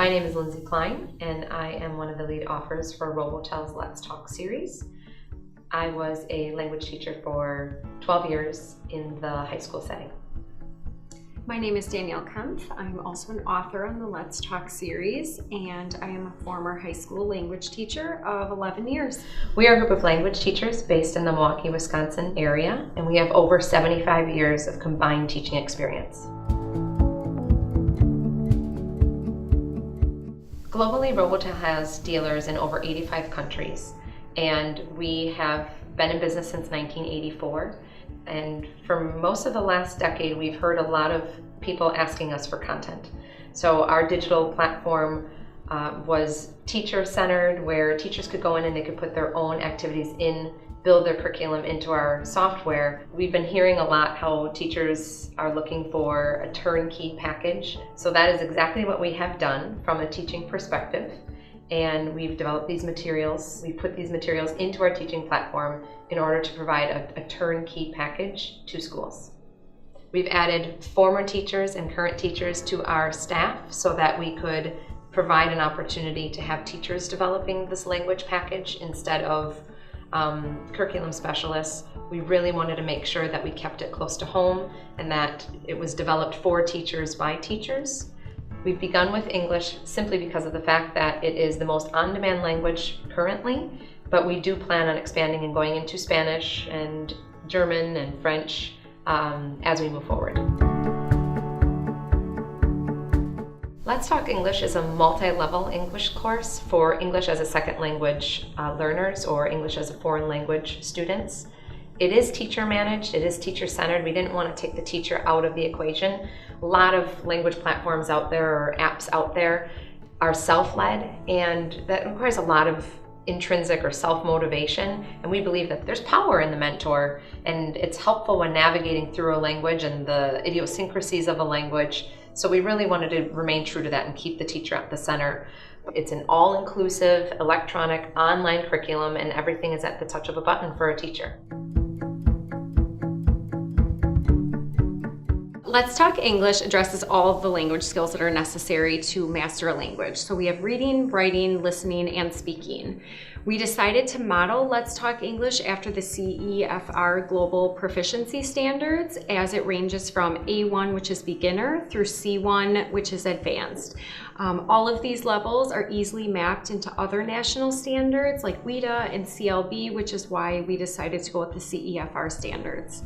My name is Lindsay Klein, and I am one of the lead authors for Robotel's Let's Talk series. I was a language teacher for 12 years in the high school setting. My name is Danielle Kempf. I'm also an author on the Let's Talk series, and I am a former high school language teacher of 11 years. We are a group of language teachers based in the Milwaukee, Wisconsin area, and we have over 75 years of combined teaching experience. Globally, Robotel has dealers in over 85 countries, and we have been in business since 1984. And for most of the last decade, we've heard a lot of people asking us for content. So our digital platform was teacher-centered, where teachers could go in and they could put their own activities in, build their curriculum into our software. We've been hearing a lot how teachers are looking for a turnkey package. So that is exactly what we have done from a teaching perspective. And we've developed these materials. We put these materials into our teaching platform in order to provide a turnkey package to schools. We've added former teachers and current teachers to our staff so that we could provide an opportunity to have teachers developing this language package instead of curriculum specialists. We really wanted to make sure that we kept it close to home and that it was developed for teachers by teachers. We've begun with English simply because of the fact that it is the most on-demand language currently, but we do plan on expanding and going into Spanish and German and French as we move forward. Let's Talk English is a multi-level English course for English as a second language learners or English as a foreign language students. It is teacher managed, it is teacher centered. We didn't want to take the teacher out of the equation. A lot of language platforms out there or apps out there are self-led, and that requires a lot of intrinsic or self-motivation, and we believe that there's power in the mentor, and it's helpful when navigating through a language and the idiosyncrasies of a language. So we really wanted to remain true to that and keep the teacher at the center. It's an all-inclusive electronic online curriculum, and everything is at the touch of a button for a teacher. Let's Talk English addresses all of the language skills that are necessary to master a language. So we have reading, writing, listening, and speaking. We decided to model Let's Talk English after the CEFR Global Proficiency Standards, as it ranges from A1, which is beginner, through C1, which is advanced. All of these levels are easily mapped into other national standards like WIDA and CLB, which is why we decided to go with the CEFR standards.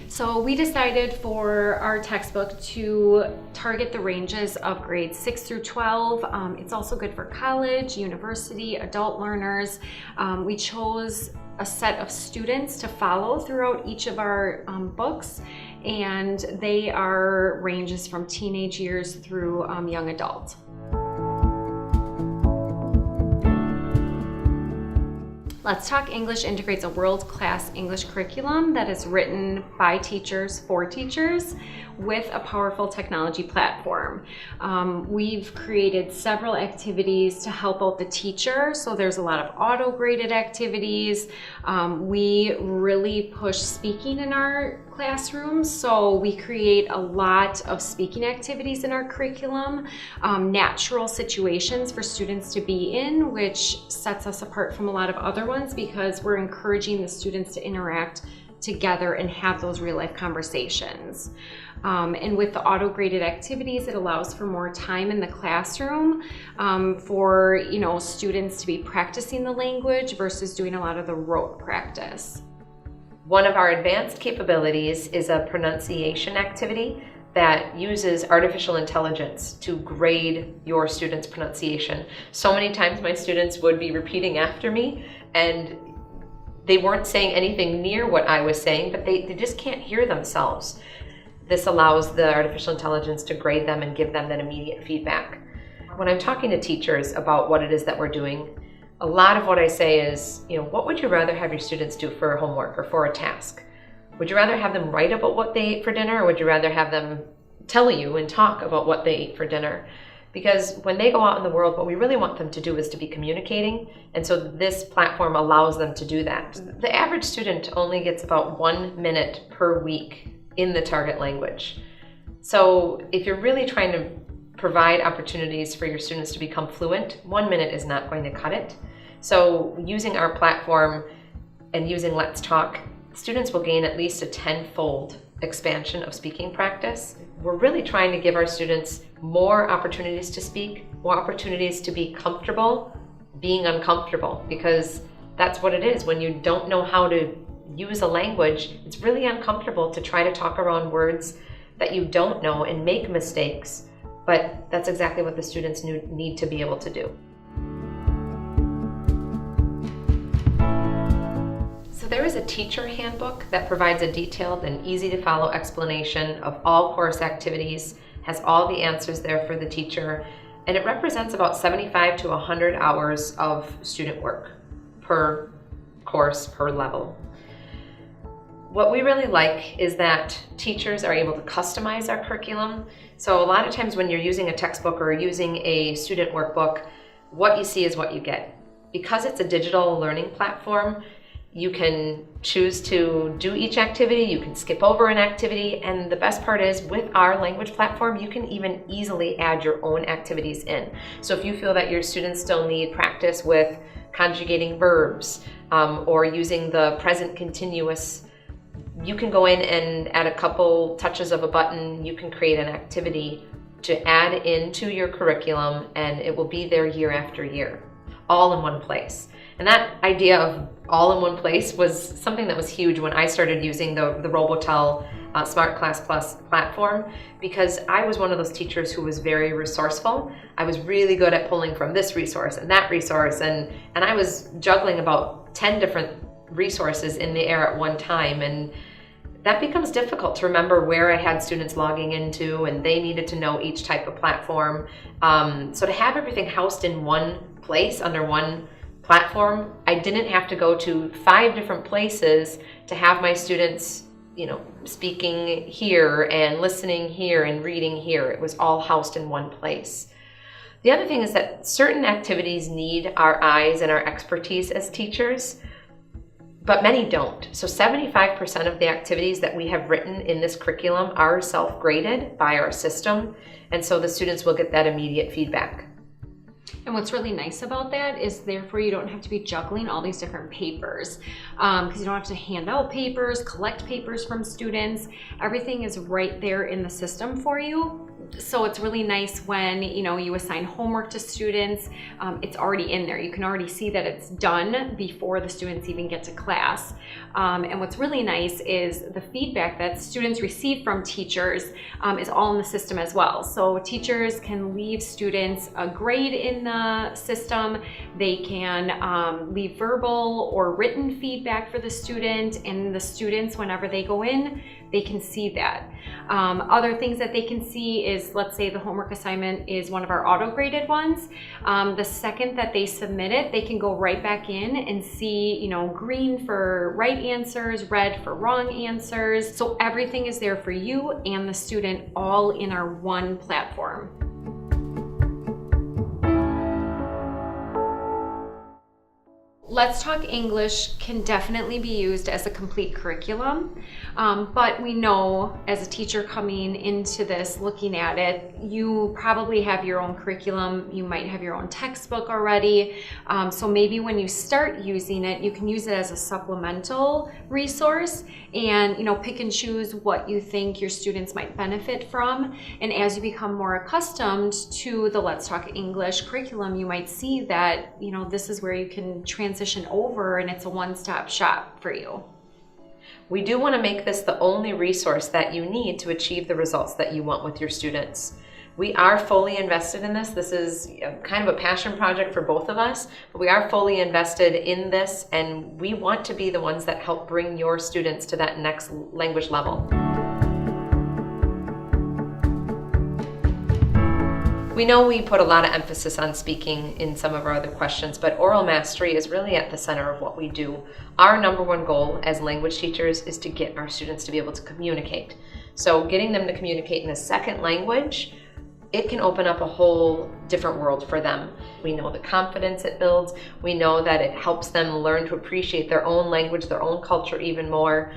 So we decided for our textbook to target the ranges of grades 6 through 12. It's also good for college, university, adult learners. We chose a set of students to follow throughout each of our books, and they are ranges from teenage years through young adult. Let's Talk English integrates a world-class English curriculum that is written by teachers for teachers with a powerful technology platform. We've created several activities to help out the teacher, so there's a lot of auto-graded activities. We really push speaking in our classrooms, so we create a lot of speaking activities in our curriculum, natural situations for students to be in, which sets us apart from a lot of other ones because we're encouraging the students to interact together and have those real-life conversations. And with the auto-graded activities, it allows for more time in the classroom for students to be practicing the language versus doing a lot of the rote practice. One of our advanced capabilities is a pronunciation activity that uses artificial intelligence to grade your students' pronunciation. So many times my students would be repeating after me and they weren't saying anything near what I was saying, but they just can't hear themselves. This allows the artificial intelligence to grade them and give them that immediate feedback. When I'm talking to teachers about what it is that we're doing, a lot of what I say is, what would you rather have your students do for homework or for a task? Would you rather have them write about what they ate for dinner, or would you rather have them tell you and talk about what they ate for dinner? Because when they go out in the world, what we really want them to do is to be communicating, and so this platform allows them to do that. The average student only gets about 1 minute per week in the target language. So if you're really trying to provide opportunities for your students to become fluent, 1 minute is not going to cut it. So using our platform and using Let's Talk, students will gain at least a 10-fold expansion of speaking practice. We're really trying to give our students more opportunities to speak, more opportunities to be comfortable being uncomfortable, because that's what it is. When you don't know how to use a language, it's really uncomfortable to try to talk around words that you don't know and make mistakes. But that's exactly what the students need to be able to do. So there is a teacher handbook that provides a detailed and easy to follow explanation of all course activities, has all the answers there for the teacher, and it represents about 75 to 100 hours of student work per course, per level. What we really like is that teachers are able to customize our curriculum. So a lot of times when you're using a textbook or using a student workbook, what you see is what you get. Because it's a digital learning platform, you can choose to do each activity, you can skip over an activity, and the best part is with our language platform, you can even easily add your own activities in. So if you feel that your students still need practice with conjugating verbs or using the present continuous, you can go in and at a couple touches of a button, you can create an activity to add into your curriculum, and it will be there year after year, all in one place. And that idea of all in one place was something that was huge when I started using the Robotel Smart Class Plus platform, because I was one of those teachers who was very resourceful. I was really good at pulling from this resource and that resource, and I was juggling about 10 different resources in the air at one time, and that becomes difficult to remember where I had students logging into, and they needed to know each type of platform. So to have everything housed in one place under one platform, I didn't have to go to 5 different places to have my students, speaking here and listening here and reading here. It was all housed in one place. The other thing is that certain activities need our eyes and our expertise as teachers, but many don't. So 75% of the activities that we have written in this curriculum are self-graded by our system, and so the students will get that immediate feedback. And what's really nice about that is therefore you don't have to be juggling all these different papers, because you don't have to hand out papers, collect papers from students. Everything is right there in the system for you. So it's really nice when you assign homework to students, it's already in there. You can already see that it's done before the students even get to class. And what's really nice is the feedback that students receive from teachers is all in the system as well. So teachers can leave students a grade in the system. They can leave verbal or written feedback for the student, and the students, whenever they go in, they can see that. Other things that they can see is, let's say the homework assignment is one of our auto-graded ones. The second that they submit it, they can go right back in and see, green for right answers, red for wrong answers. So everything is there for you and the student, all in our one platform. Let's Talk English can definitely be used as a complete curriculum, but we know as a teacher coming into this, looking at it, you probably have your own curriculum, you might have your own textbook already, so maybe when you start using it, you can use it as a supplemental resource and pick and choose what you think your students might benefit from. And as you become more accustomed to the Let's Talk English curriculum, you might see that this is where you can transition over, and it's a one-stop shop for you. We do want to make this the only resource that you need to achieve the results that you want with your students. We are fully invested in this. This is kind of a passion project for both of us, but we are fully invested in this, and we want to be the ones that help bring your students to that next language level. We know we put a lot of emphasis on speaking in some of our other questions, but oral mastery is really at the center of what we do. Our number one goal as language teachers is to get our students to be able to communicate. So getting them to communicate in a second language, it can open up a whole different world for them. We know the confidence it builds. We know that it helps them learn to appreciate their own language, their own culture even more.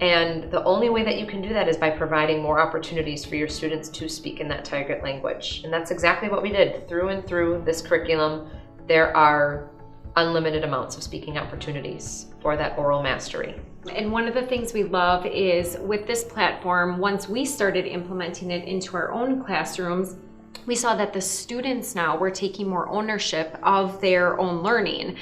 And the only way that you can do that is by providing more opportunities for your students to speak in that target language. And that's exactly what we did through and through this curriculum. There are unlimited amounts of speaking opportunities for that oral mastery. And one of the things we love is with this platform, once we started implementing it into our own classrooms, we saw that the students now were taking more ownership of their own learning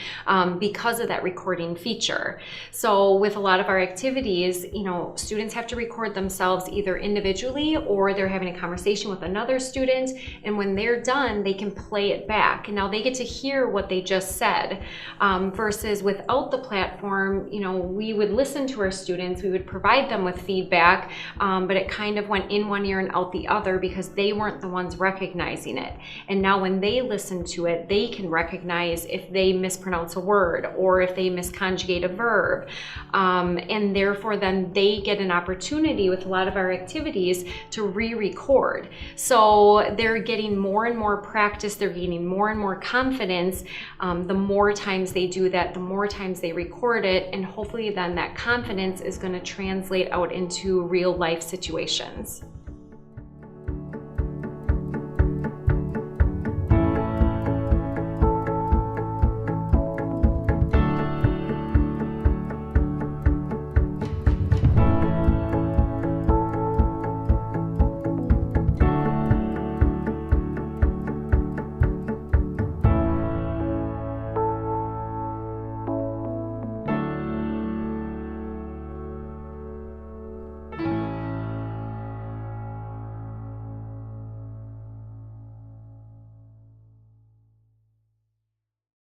because of that recording feature. So with a lot of our activities, students have to record themselves either individually or they're having a conversation with another student, and when they're done, they can play it back. And now they get to hear what they just said, versus without the platform, we would listen to our students, we would provide them with feedback, but it kind of went in one ear and out the other because they weren't the ones recognizing it. And now when they listen to it, they can recognize if they mispronounce a word or if they misconjugate a verb. And therefore then they get an opportunity with a lot of our activities to re-record. So they're getting more and more practice, they're gaining more and more confidence. The more times they do that, the more times they record it, and hopefully then that confidence is going to translate out into real life situations.